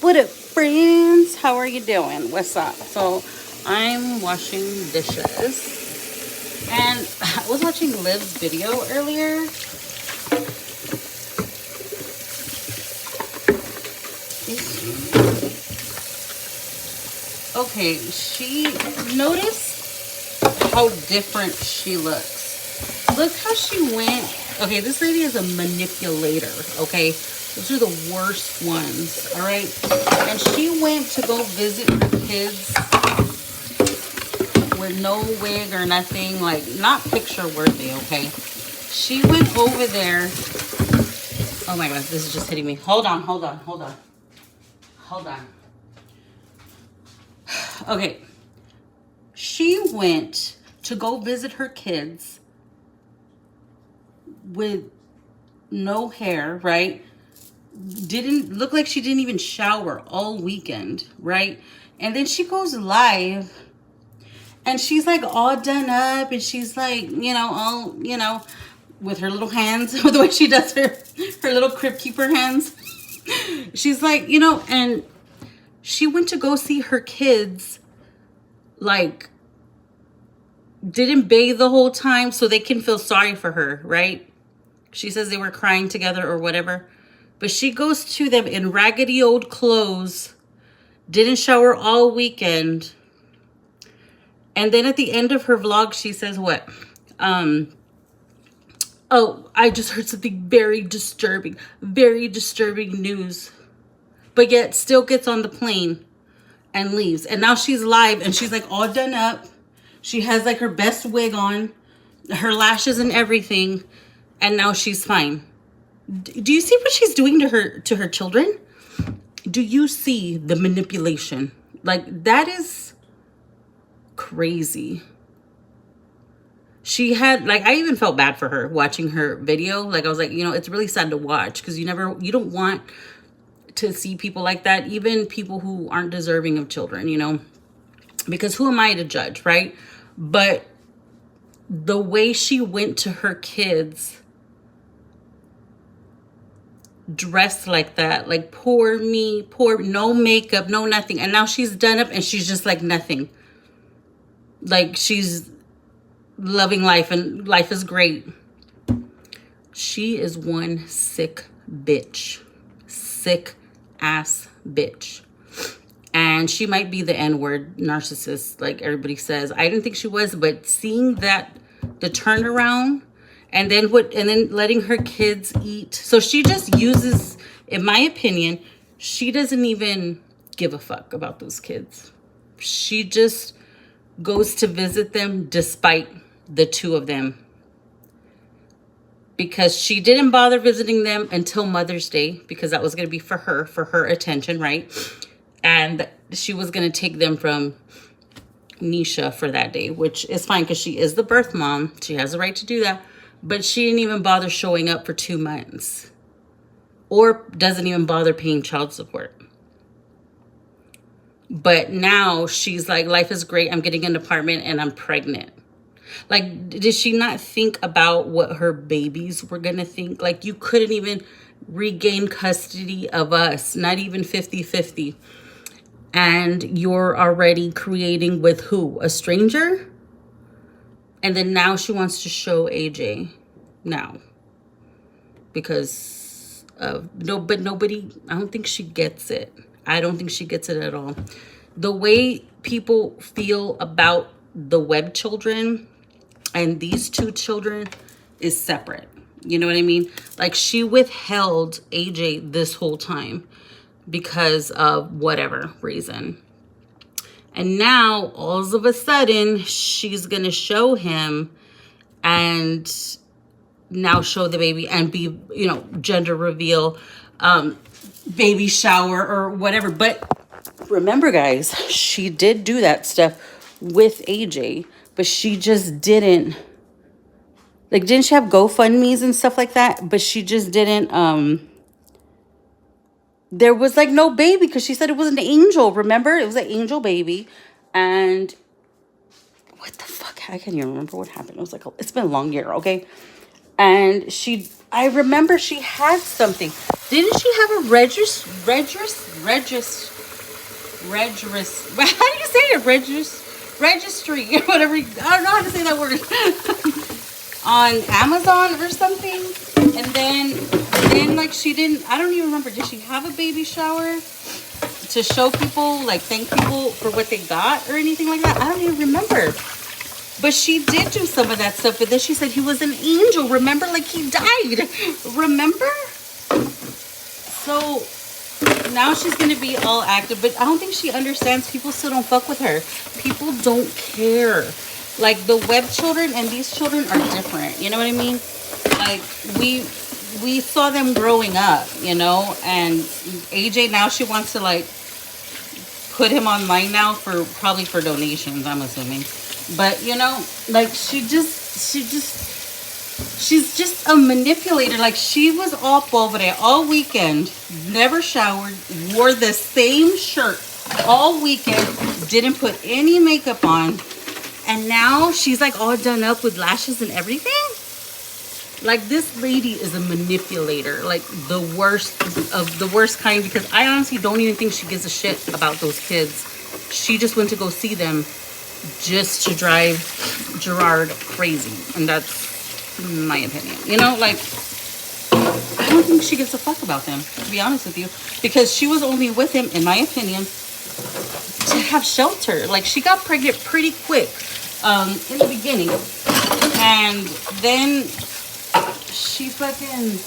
What up, friends? How are you doing? What's up? So, I'm washing dishes, and I was watching Liv's video earlier. Okay, she noticed how different she looks. Look how she went. Okay, this lady is a manipulator, okay? Those are the worst ones, all right? And she went to go visit her kids with no wig or nothing, like not picture worthy, okay? She went over there. Oh my gosh, this is just hitting me. Hold on. Okay. She went to go visit her kids with no hair, right? Didn't look like she didn't even shower all weekend, right? And then she goes live and she's like all done up and she's like, all, with her little hands, with the way she does her little crib keeper hands. She's like, and she went to go see her kids, like, didn't bathe the whole time so they can feel sorry for her, right? She says they were crying together or whatever. But she goes to them in raggedy old clothes, didn't shower all weekend. And then at the end of her vlog, she says what? Oh, I just heard something very disturbing news. But yet still gets on the plane and leaves. And now she's live and she's like all done up. She has like her best wig on, her lashes and everything. And now she's fine. Do you see what she's doing to her children? Do you see the manipulation? Like, that is crazy. She had, like, I even felt bad for her watching her video. Like, I was like, it's really sad to watch because you don't want to see people like that, even people who aren't deserving of children, because who am I to judge, right? But the way she went to her kids dressed like that, like poor me, no makeup, no nothing, and now she's done up and she's just like nothing, like she's loving life and life is great. She is one sick ass bitch, and she might be the N-word narcissist like everybody says. I didn't think she was, but seeing that, the turnaround, and then letting her kids eat. So she just uses, in my opinion, she doesn't even give a fuck about those kids. She just goes to visit them despite the two of them. Because she didn't bother visiting them until Mother's Day, because that was going to be for her attention, right? And she was going to take them from Nisha for that day, which is fine because she is the birth mom. She has the right to do that. But she didn't even bother showing up for 2 months. Or doesn't even bother paying child support. But now she's like, life is great. I'm getting an apartment and I'm pregnant. Like, did she not think about what her babies were going to think? Like, you couldn't even regain custody of us. Not even 50-50. And you're already creating with who? A stranger? And then now she wants to show AJ now. Because but nobody, I don't think she gets it. I don't think she gets it at all. The way people feel about the Webb children and these two children is separate. You know what I mean? Like, she withheld AJ this whole time because of whatever reason. And now, all of a sudden, she's going to show him and now show the baby and be, gender reveal, baby shower or whatever. But remember, guys, she did do that stuff with AJ, but she just didn't, like, didn't she have GoFundMes and stuff like that? But she just didn't, there was like no baby because she said it was an angel. Remember? It was an angel baby. And what the fuck? I can't even remember what happened. It was like, it's been a long year, okay? And she I remember she had something. Didn't she have a how do you say it? Registry or whatever. I don't know how to say that word. On Amazon or something. And then like she didn't, I don't even remember. Did she have a baby shower to show people, like thank people for what they got or anything like that? I don't even remember. But she did do some of that stuff. But then she said he was an angel. Remember, like he died. Remember? So now she's going to be all active. But I don't think she understands. People still don't fuck with her. People don't care. Like the web children and these children are different. You know what I mean? Like we saw them growing up, you know? And AJ, now she wants to like put him online now for probably for donations, I'm assuming. But you know, like she's just a manipulator. Like she was all pobre all weekend, never showered, wore the same shirt all weekend, didn't put any makeup on, and now she's like all done up with lashes and everything. Like this lady is a manipulator, like the worst of the worst kind, because I honestly don't even think she gives a shit about those kids. She just went to go see them just to drive Gerard crazy. And that's my opinion. You know, like, I don't think she gives a fuck about them, to be honest with you. Because she was only with him, in my opinion, to have shelter. Like, she got pregnant pretty quick in the beginning. And then she fucking...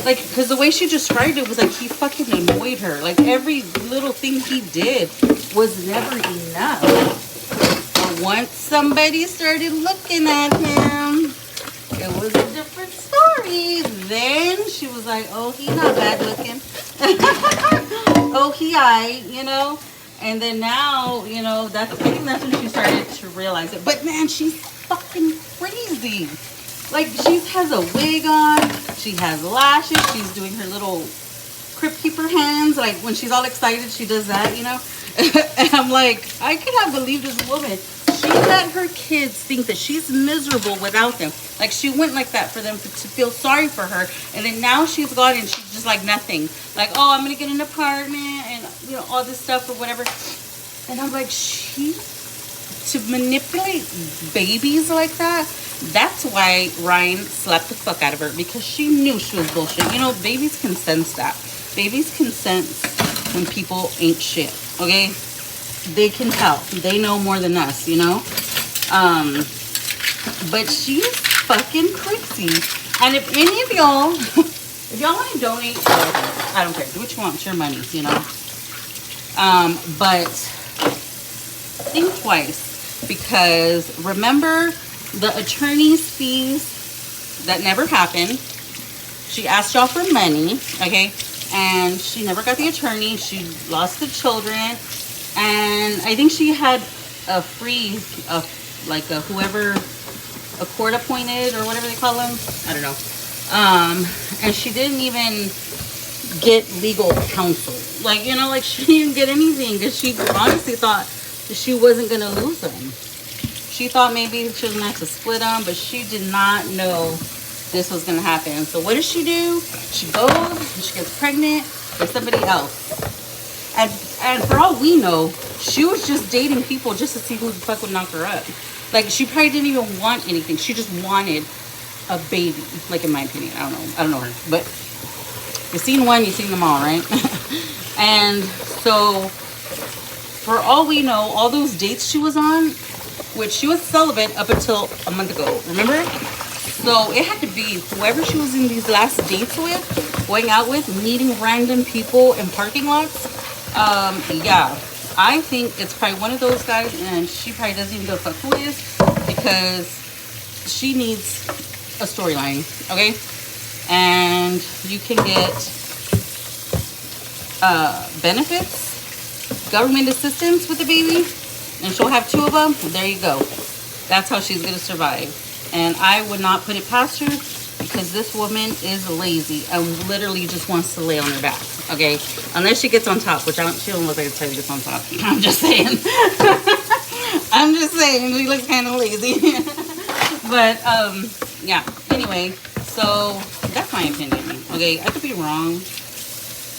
Like, because the way she described it was like he fucking annoyed her. Like, every little thing he did was never enough. Once somebody started looking at him, it was a different story. Then she was like, oh, he not bad looking. Oh, he aight, you know? And then now, you know, I think that's when she started to realize it. But man, she's fucking crazy. Like, she has a wig on, she has lashes, she's doing her little Crypt Keeper hands. Like, when she's all excited, she does that, you know? And I'm like, I cannot believe this woman. She let her kids think that she's miserable without them. Like, she went like that for them to feel sorry for her. And then now she's gone and she's just like nothing. Like, oh, I'm going to get an apartment and, you know, all this stuff or whatever. And I'm like, to manipulate babies like that, that's why Ryan slapped the fuck out of her. Because she knew she was bullshit. You know, babies can sense that. Babies can sense when people ain't shit, okay? They can tell. They know more than us, you know? But she's fucking crazy. And if any of y'all, if y'all want to donate, I don't care. Do what you want. It's your money, you know? But think twice. Because remember the attorney's fees that never happened. She asked y'all for money, okay? And she never got the attorney. She lost the children. And I think she had a free, like a whoever, a court appointed or whatever they call them. I don't know. And she didn't even get legal counsel. Like, you know, like she didn't get anything because she honestly thought that she wasn't going to lose them. She thought maybe she was going to have to split them, but she did not know this was going to happen. So what does she do? She goes and she gets pregnant with somebody else. And for all we know, she was just dating people just to see who the fuck would knock her up. Like, she probably didn't even want anything. She just wanted a baby. Like, in my opinion. I don't know her. But you've seen one, you've seen them all, right? And so, for all we know, all those dates she was on, which she was celibate up until a month ago. Remember? So, it had to be whoever she was in these last dates with, going out with, meeting random people in parking lots. Yeah, I think it's probably one of those guys, and she probably doesn't even give a fuck who it is, because she needs a storyline, okay? And you can get benefits, government assistance with the baby, and she'll have 2 of them. There you go. That's how she's gonna survive. And I would not put it past her, because this woman is lazy and literally just wants to lay on her back, okay? Unless she gets on top, which she don't look like a type that gets on top. I'm just saying. I'm just saying, she looks kind of lazy. But, yeah, anyway, so That's my opinion. Okay, I could be wrong.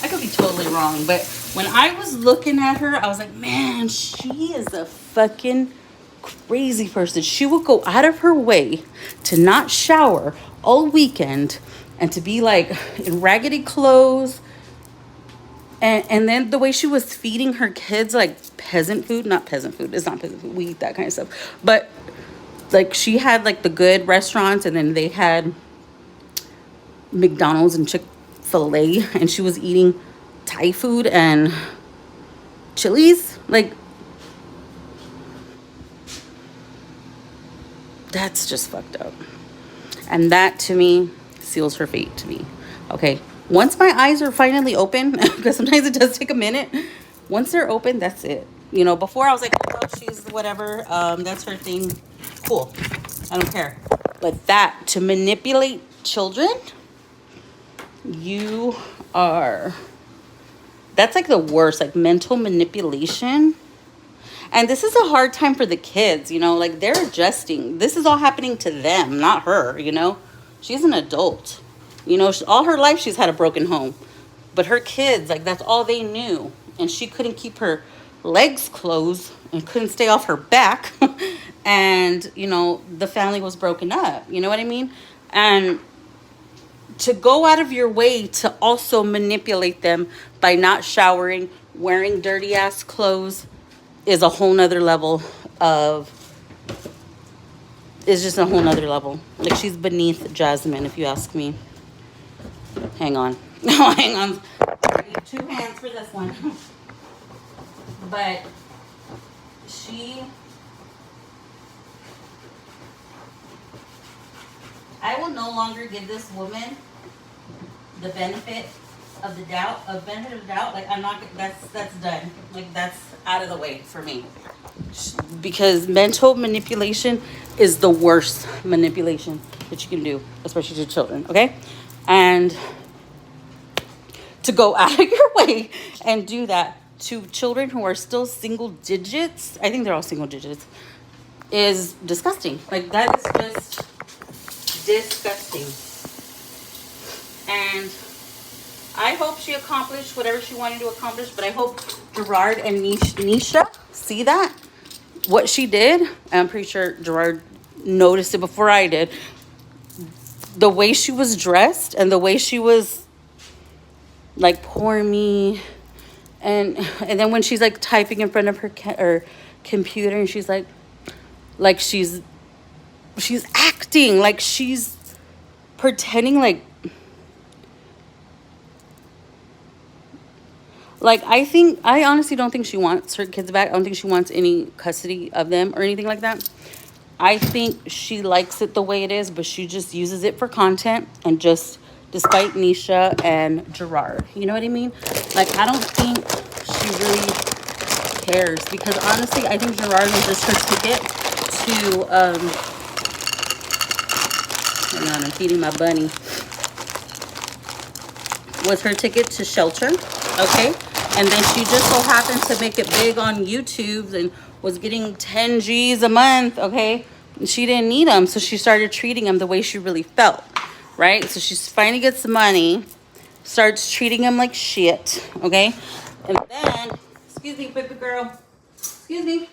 I could be totally wrong. But when I was looking at her, I was like, man, she is a fucking crazy person. She will go out of her way to not shower all weekend and to be like in raggedy clothes. And then the way she was feeding her kids like peasant food, not peasant food, it's not peasant food, we eat that kind of stuff. But like she had like the good restaurants and then they had McDonald's and Chick-fil-A and she was eating Thai food and Chili's. Like, that's just fucked up. And that to me seals her fate to me. Okay. Once my eyes are finally open, because sometimes it does take a minute. Once they're open, that's it. You know, before I was like, oh, she's whatever. That's her thing. Cool. I don't care. But that, to manipulate children, you are... That's like the worst, like mental manipulation. And this is a hard time for the kids, you know, like they're adjusting. This is all happening to them, not her, you know. She's an adult. You know, all her life she's had a broken home. But her kids, like that's all they knew. And she couldn't keep her legs closed and couldn't stay off her back. And, you know, the family was broken up. You know what I mean? And to go out of your way to also manipulate them by not showering, wearing dirty ass clothes is a whole nother level of, is just a whole nother level. Like she's beneath Jasmine, if you ask me. Hang on. No, hang on. I need 2 hands for this one. But I will no longer give this woman the benefit of the doubt, like I'm not, that's done. Like that's out of the way for me. Because mental manipulation is the worst manipulation that you can do, especially to children, okay? And to go out of your way and do that to children who are still single digits, I think they're all single digits, is disgusting. Like that is just disgusting. And I hope she accomplished whatever she wanted to accomplish, but I hope Gerard and Nisha see that, what she did. I'm pretty sure Gerard noticed it before I did. The way she was dressed and the way she was like, poor me. And then when she's like typing in front of her computer and she's like she's acting like she's pretending like I honestly don't think she wants her kids back. I don't think she wants any custody of them or anything like that. I think she likes it the way it is, but she just uses it for content and just despite Nisha and Gerard. You know what I mean? Like, I don't think she really cares because honestly, I think Gerard was just her ticket to, hang on, I'm feeding my bunny. Was her ticket to shelter, okay? And then she just so happened to make it big on YouTube and was getting 10 G's a month, okay? She didn't need them, so she started treating him the way she really felt, right? So she finally gets the money, starts treating him like shit, okay? And then, excuse me, baby girl. Excuse me.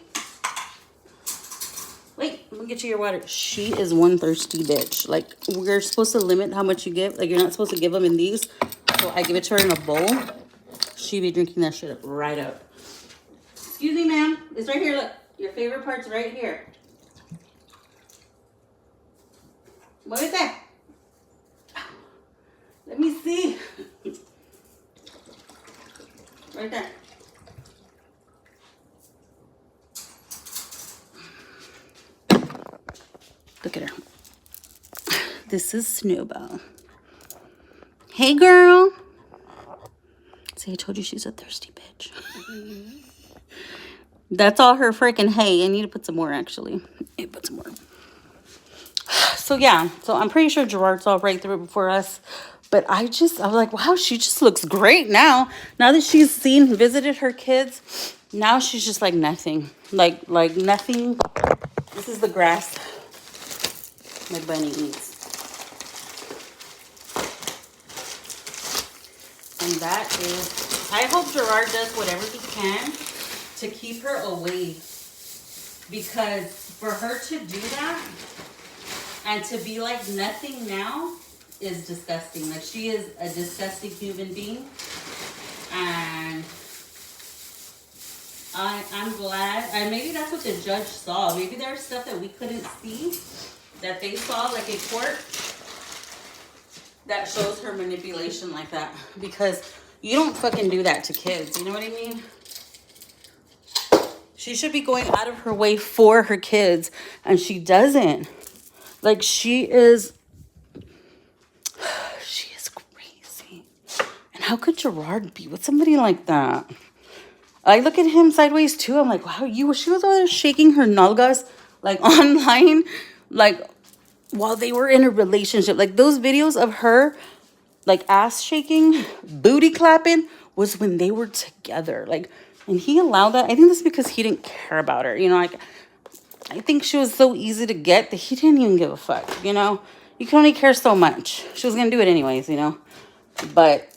Wait, let me get you your water. She is one thirsty bitch. Like, we're supposed to limit how much you give. Like, you're not supposed to give them in these. So I give it to her in a bowl. She be drinking that shit up right up. Excuse me, ma'am. It's right here. Look, your favorite part's right here. What is that? Let me see. Right there. Look at her. This is Snowball. Hey, girl. See, I told you she's a thirsty bitch. That's all her freaking hay. I need to put some more, actually. I need to put some more. So, yeah. So, I'm pretty sure Gerard saw right through it before us. But I was like, wow, she just looks great now. Now that she's visited her kids, now she's just like nothing. Like nothing. This is the grass my bunny eats. And that is, I hope Gerard does whatever he can to keep her away. Because for her to do that and to be like nothing now is disgusting. Like, she is a disgusting human being. And I'm glad. And maybe that's what the judge saw. Maybe there's stuff that we couldn't see that they saw, like in court, that shows her manipulation like that. Because you don't fucking do that to kids. You know what I mean? She should be going out of her way for her kids. And she doesn't. Like, she is crazy. And how could Gerard be with somebody like that? I look at him sideways too. I'm like, wow, she was over there shaking her nalgas like online, like while they were in a relationship. Like, those videos of her like ass shaking, booty clapping was when they were together. Like, and he allowed that. I think that's because he didn't care about her. You know, like, I think she was so easy to get that he didn't even give a fuck. You know, you can only care so much. She was gonna do it anyways, you know. But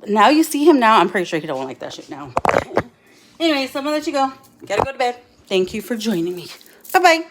now you see him now, I'm pretty sure he don't like that shit now. Anyways, I'm gonna let you go. Gotta go to bed. Thank you for joining me. Bye-bye.